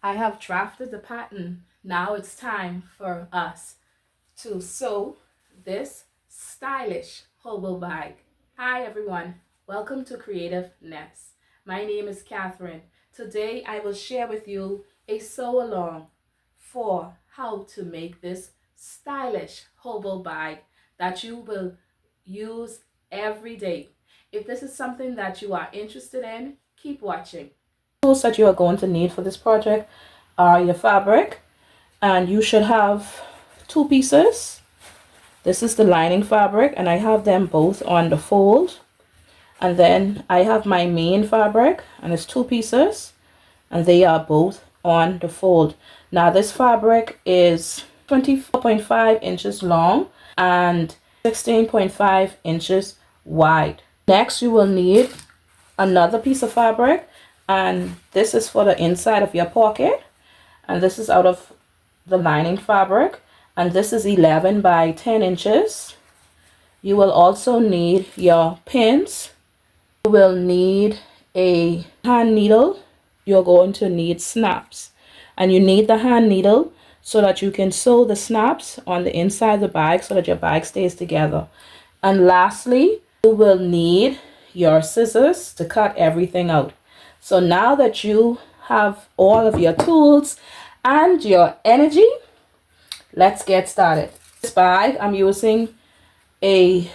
I have drafted the pattern. Now it's time for us to sew this stylish hobo bag. Hi everyone, welcome to Creative Nest. My name is Catherine. Today I will share with you a sew along for how to make this stylish hobo bag that you will use every day. If this is something that you are interested in, keep watching. Tools that you are going to need for this project are your fabric, and you should have two pieces. This is the lining fabric, and I have them both on the fold. And then I have my main fabric, and it's two pieces, and they are both on the fold. Now this fabric is 24.5 inches long and 16.5 inches wide. Next you will need another piece of fabric, and this is for the inside of your pocket, and this is out of the lining fabric, and this is 11 by 10 inches. You will also need your pins. You will need a hand needle. You're going to need snaps, and you need the hand needle so that you can sew the snaps on the inside of the bag so that your bag stays together. And lastly, you will need your scissors to cut everything out. So now that you have all of your tools and your energy, let's get started. This bag, I'm using a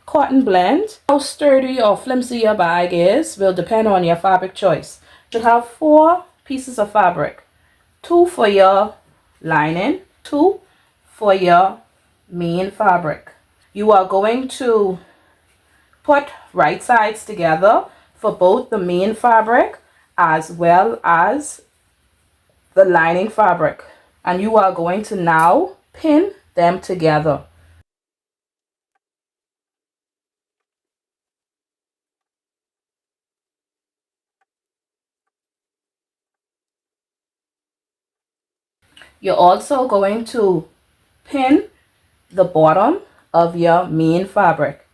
cotton blend. How sturdy or flimsy your bag is will depend on your fabric choice. You should have 4 pieces of fabric, 2 for your lining, 2 for your main fabric. You are going to put right sides together for both the main fabric as well as the lining fabric, and you are going to now pin them together. You're also going to pin the bottom of your main fabric.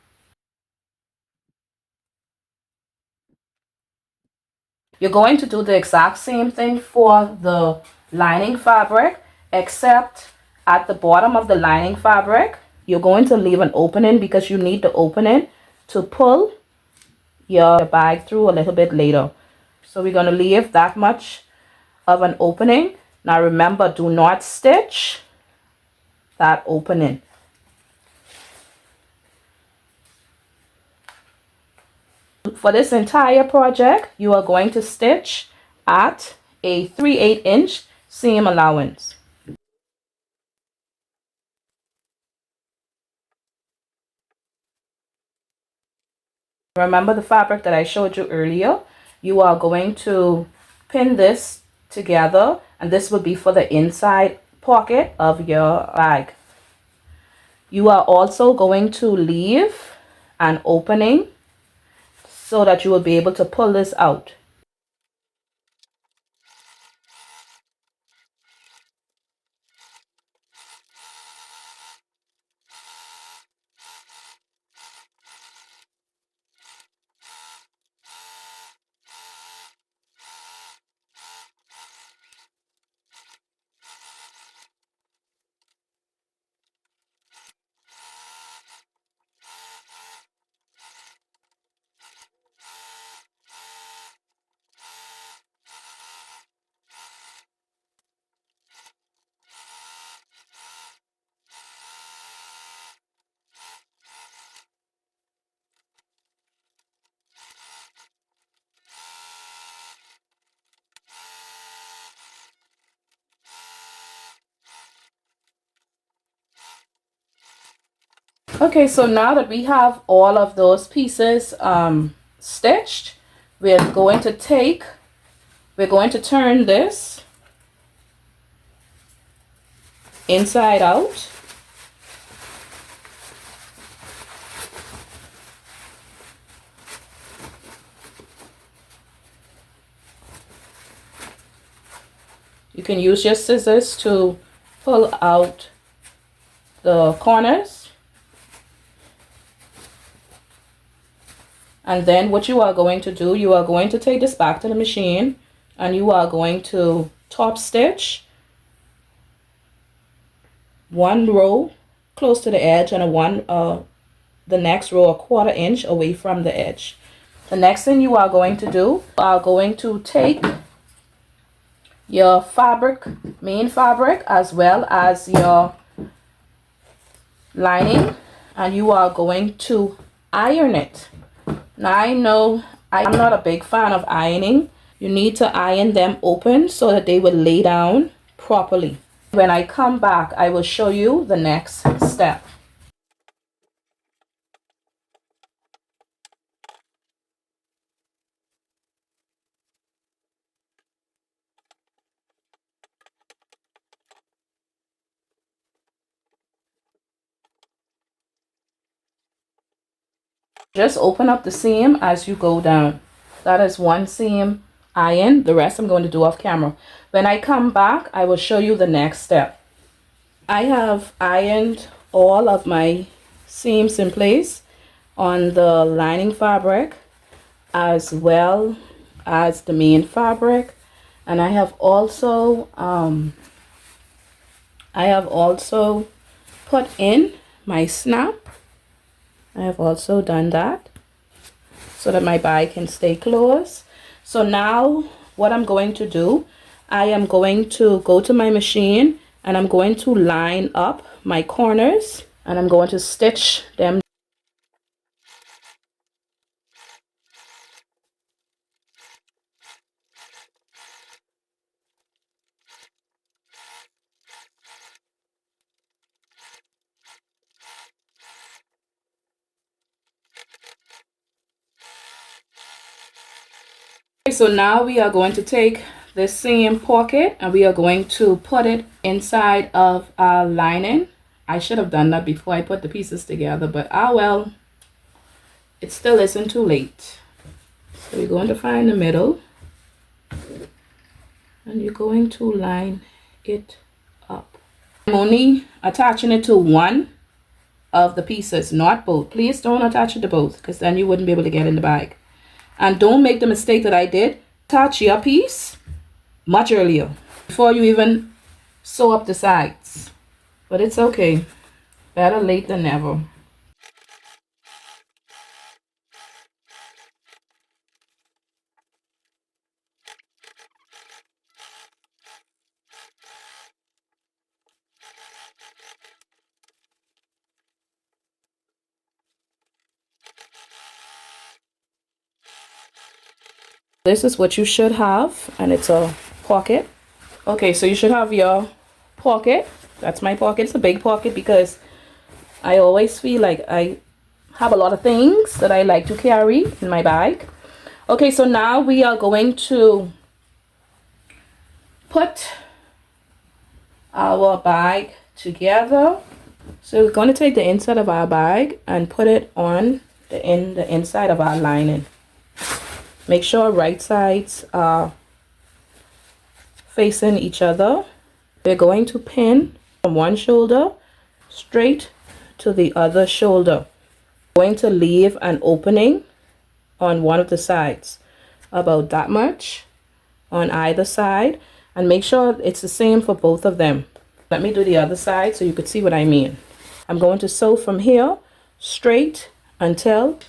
You're going to do the exact same thing for the lining fabric, except at the bottom of the lining fabric, you're going to leave an opening because you need the opening to pull your bag through a little bit later. So we're going to leave that much of an opening. Now remember, do not stitch that opening. For this entire project, you are going to stitch at a 3/8 inch seam allowance. Remember the fabric that I showed you earlier? You are going to pin this together, and this will be for the inside pocket of your bag. You are also going to leave an opening so that you will be able to pull this out. Okay, so now that we have all of those pieces stitched, we're going to turn this inside out. You can use your scissors to pull out the corners. And then what you are going to do, you are going to take this back to the machine, and you are going to top stitch, one row close to the edge, and the next row a 1/4 inch away from the edge. The next thing you are going to do, you are going to take your fabric, main fabric, as well as your lining, and you are going to iron it. Now I know I'm not a big fan of ironing. You need to iron them open so that they will lay down properly. When I come back, I will show you the next step. Just open up the seam as you go down. That is one seam iron. The rest I'm going to do off camera. When I come back, I will show you the next step. I have ironed all of my seams in place on the lining fabric as well as the main fabric, and I have also put in my snap. I have also done that so that my bag can stay closed. So now what I'm going to do, I am going to go to my machine and I'm going to line up my corners and I'm going to stitch them. Okay, so now we are going to take this same pocket and we are going to put it inside of our lining. I should have done that before I put the pieces together, but well, it still isn't too late. So you're going to find the middle and you're going to line it up. I'm only attaching it to one of the pieces, not both. Please don't attach it to both because then you wouldn't be able to get in the bag. And don't make the mistake that I did. Attach your piece much earlier before you even sew up the sides. But it's okay. Better late than never. This is what you should have, and it's a pocket. Okay, so you should have your pocket. That's my pocket. It's a big pocket because I always feel like I have a lot of things that I like to carry in my bag. Okay, so now we are going to put our bag together. So we're going to take the inside of our bag and put it on the inside of our lining. Make sure right sides are facing each other. We're going to pin from one shoulder straight to the other shoulder. We're going to leave an opening on one of the sides, about that much on either side, and make sure it's the same for both of them. Let me do the other side so you could see what I mean. I'm going to sew from here straight until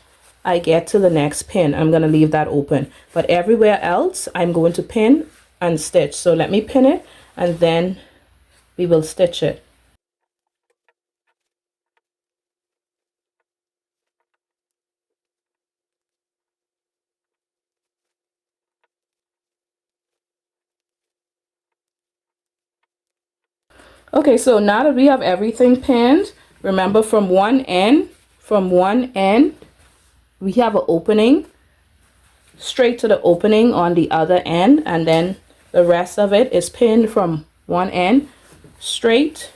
I get to the next pin. I'm going to leave that open, but everywhere else I'm going to pin and stitch. So let me pin it and then we will stitch it. Okay, so now that we have everything pinned, remember from one end we have an opening straight to the opening on the other end, and then the rest of it is pinned from one end straight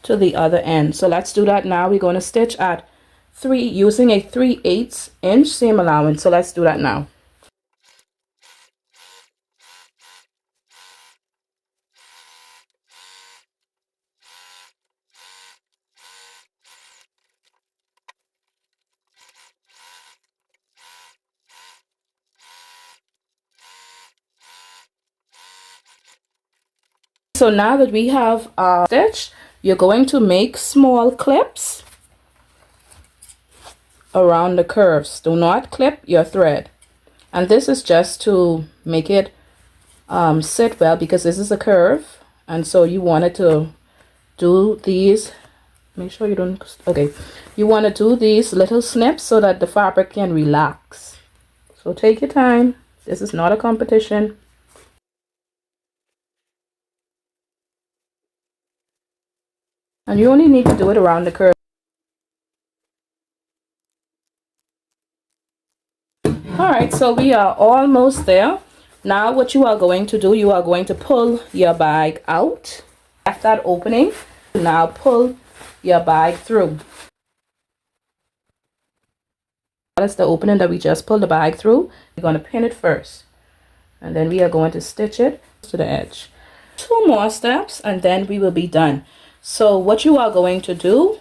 to the other end. So let's do that now. We're going to stitch at using a 3/8 inch seam allowance. So let's do that now. So now that we have our stitch, you're going to make small clips around the curves. Do not clip your thread. And this is just to make it sit well, because this is a curve, and so you wanted to do these. Make sure you don't, okay, you want to do these little snips so that the fabric can relax. So take your time. This is not a competition. And you only need to do it around the curve. Alright, so we are almost there. Now what you are going to do, you are going to pull your bag out at that opening. Now pull your bag through. That's the opening that we just pulled the bag through. We're going to pin it first, and then we are going to stitch it to the edge. 2 more steps and then we will be done. So what you are going to do,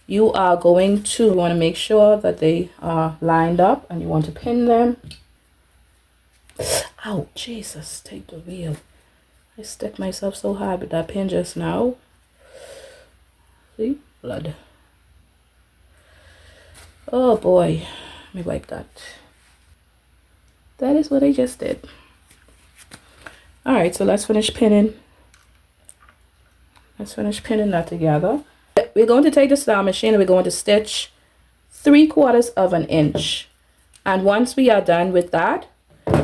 you are going to want to make sure that they are lined up, and you want to pin them. Oh Jesus, take the wheel. I stuck myself so hard with that pin just now. See, blood. Oh boy, let me wipe that. That is what I just did. All right, so let's finish pinning. Let's finish pinning that together. We're going to take the style machine and we're going to stitch 3/4 of an inch. And once we are done with that,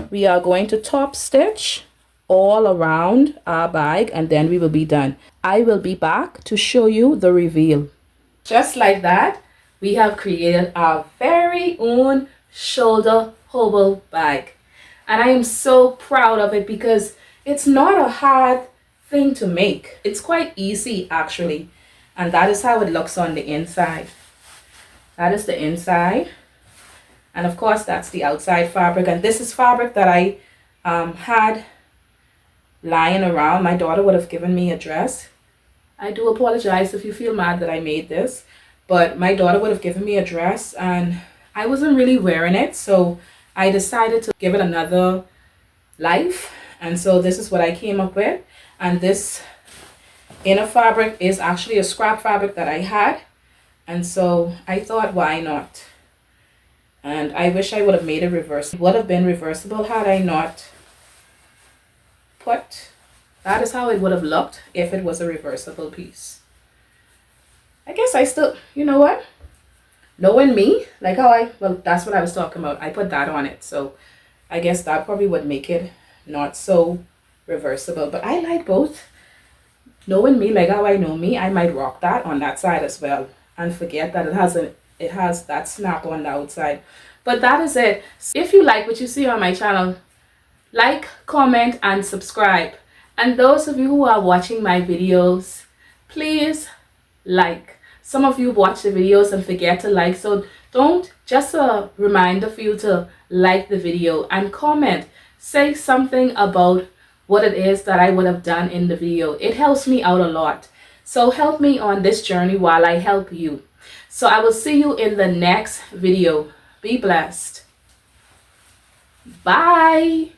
we are going to top stitch all around our bag, and then we will be done. I will be back to show you the reveal. Just like that, we have created our very own shoulder hobo bag. And I am so proud of it because it's not a hard thing to make. It's quite easy actually. And that is how it looks on the inside. That is the inside. And of course that's the outside fabric. And this is fabric that I had lying around. My daughter would have given me a dress. I do apologize if you feel mad that I made this, but my daughter would have given me a dress and I wasn't really wearing it, so I decided to give it another life. And so this is what I came up with. And this inner fabric is actually a scrap fabric that I had, and so I thought, why not? And I wish I would have made it reversible. It would have been reversible had I not put. That is how it would have looked if it was a reversible piece. I guess I still, you know what? Knowing me, like how well, that's what I was talking about. I put that on it. So I guess that probably would make it not so reversible. But I like both. Knowing me, like how I know me, I might rock that on that side as well. And forget that it has that snap on the outside. But that is it. If you like what you see on my channel, like, comment, and subscribe. And those of you who are watching my videos, please like. Some of you watch the videos and forget to like, so don't, just a reminder for you to like the video and comment. Say something about what it is that I would have done in the video. It helps me out a lot. So help me on this journey while I help you. So I will see you in the next video. Be blessed. Bye.